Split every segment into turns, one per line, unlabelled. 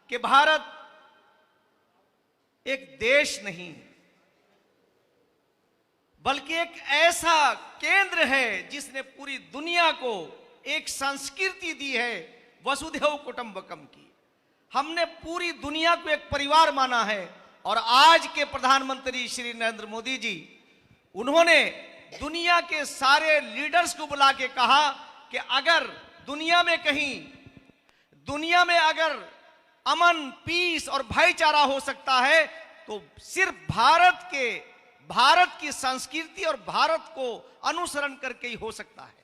कि भारत एक देश नहीं बल्कि एक ऐसा केंद्र है जिसने पूरी दुनिया को एक संस्कृति दी है वसुधैव कुटुंबकम की। हमने पूरी दुनिया को एक परिवार माना है। और आज के प्रधानमंत्री श्री नरेंद्र मोदी जी, उन्होंने दुनिया के सारे लीडर्स को बुला के कहा कि अगर दुनिया में अगर अमन, पीस और भाईचारा हो सकता है तो सिर्फ भारत की संस्कृति और भारत को अनुसरण करके ही हो सकता है।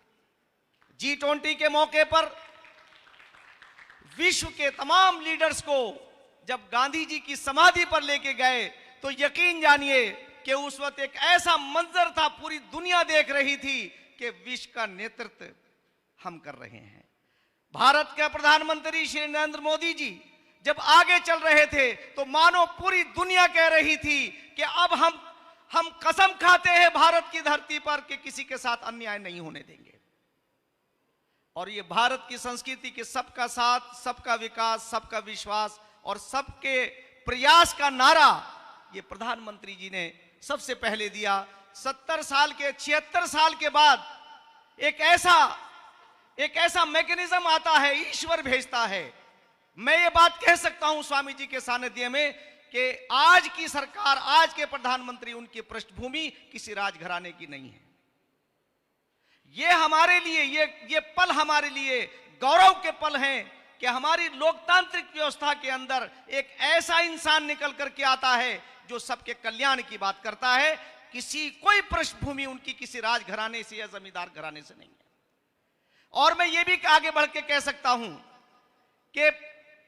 G20 के मौके पर विश्व के तमाम लीडर्स को जब गांधी जी की समाधि पर लेके गए तो यकीन जानिए कि उस वक्त एक ऐसा मंजर था, पूरी दुनिया देख रही थी कि विश्व का नेतृत्व हम कर रहे हैं। भारत के प्रधानमंत्री श्री नरेंद्र मोदी जी जब आगे चल रहे थे तो मानो पूरी दुनिया कह रही थी कि अब हम कसम खाते हैं भारत की धरती पर कि किसी के साथ अन्याय नहीं होने देंगे। और ये भारत की संस्कृति के सबका साथ, सबका विकास, सबका विश्वास और सबके प्रयास का नारा ये प्रधानमंत्री जी ने सबसे पहले दिया। 76 साल के बाद एक ऐसा मैकेनिज्म आता है, ईश्वर भेजता है। मैं ये बात कह सकता हूं स्वामी जी के सानिध्य में कि आज की सरकार, आज के प्रधानमंत्री, उनकी पृष्ठभूमि किसी राजघराने की नहीं है। ये हमारे लिए, ये पल हमारे लिए गौरव के पल हैं कि हमारी लोकतांत्रिक व्यवस्था के अंदर एक ऐसा इंसान निकल करके आता है जो सबके कल्याण की बात करता है। कोई पृष्ठभूमि उनकी किसी राजघराने से या जमींदार घराने से नहीं है। और मैं ये भी आगे बढ़ के कह सकता हूं कि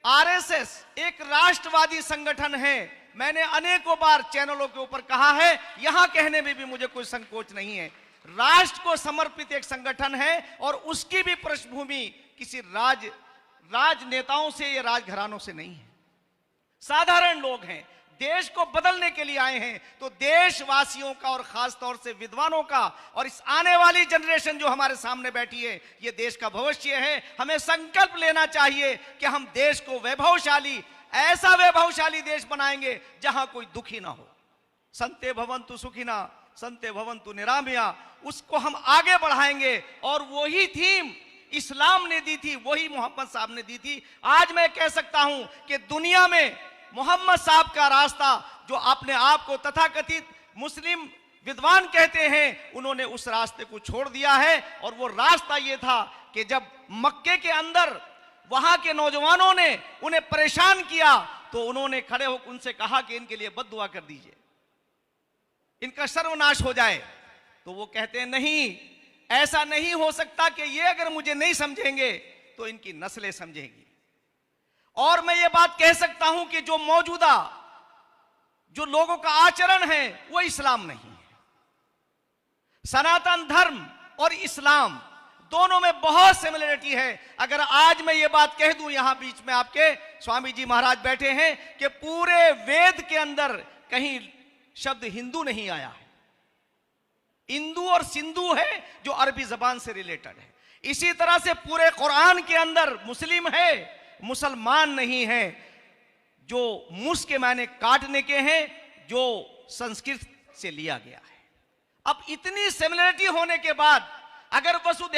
आरएसएस एक राष्ट्रवादी संगठन है। मैंने अनेकों बार चैनलों के ऊपर कहा है, यहां कहने में भी मुझे कोई संकोच नहीं है। राष्ट्र को समर्पित एक संगठन है और उसकी भी पृष्ठभूमि किसी राजनेताओं से या राजघरानों से नहीं है। साधारण लोग हैं, देश को बदलने के लिए आए हैं। तो देशवासियों का और खास तौर से विद्वानों का और इस आने वाली जनरेशन जो हमारे सामने बैठी है, ये देश का भविष्य है। हमें संकल्प लेना चाहिए कि हम देश को ऐसा वैभवशाली देश बनाएंगे जहां कोई दुखी ना हो। संते भवन्तु सुखिना, संते भवन्तु निरामया, उसको हम आगे बढ़ाएंगे। और वही थीम इस्लाम ने दी थी, वही मोहम्मद साहब ने दी थी। आज मैं कह सकता हूं कि दुनिया में मोहम्मद साहब का रास्ता, जो अपने आप को तथाकथित मुस्लिम विद्वान कहते हैं, उन्होंने उस रास्ते को छोड़ दिया है। और वो रास्ता ये था कि जब मक्के के अंदर वहां के नौजवानों ने उन्हें परेशान किया तो उन्होंने खड़े होकर उनसे कहा कि इनके लिए बद्दुआ कर दीजिए, इनका सर्वनाश हो जाए। तो वो कहते हैं नहीं, ऐसा नहीं हो सकता कि ये अगर मुझे नहीं समझेंगे तो इनकी नस्लें समझेंगी। और मैं ये बात कह सकता हूं कि जो लोगों का आचरण है वो इस्लाम नहीं है। सनातन धर्म और इस्लाम दोनों में बहुत सिमिलरिटी है। अगर आज मैं ये बात कह दूं, यहां बीच में आपके स्वामी जी महाराज बैठे हैं, कि पूरे वेद के अंदर कहीं शब्द हिंदू नहीं आया है। इंदु और सिंधु है जो अरबी जबान से रिलेटेड है। इसी तरह से पूरे कुरान के अंदर मुस्लिम है, मुसलमान नहीं है। जो मुस के मायने काटने के हैं, जो संस्कृत से लिया गया है। अब इतनी सिमिलरिटी होने के बाद अगर वसुधैव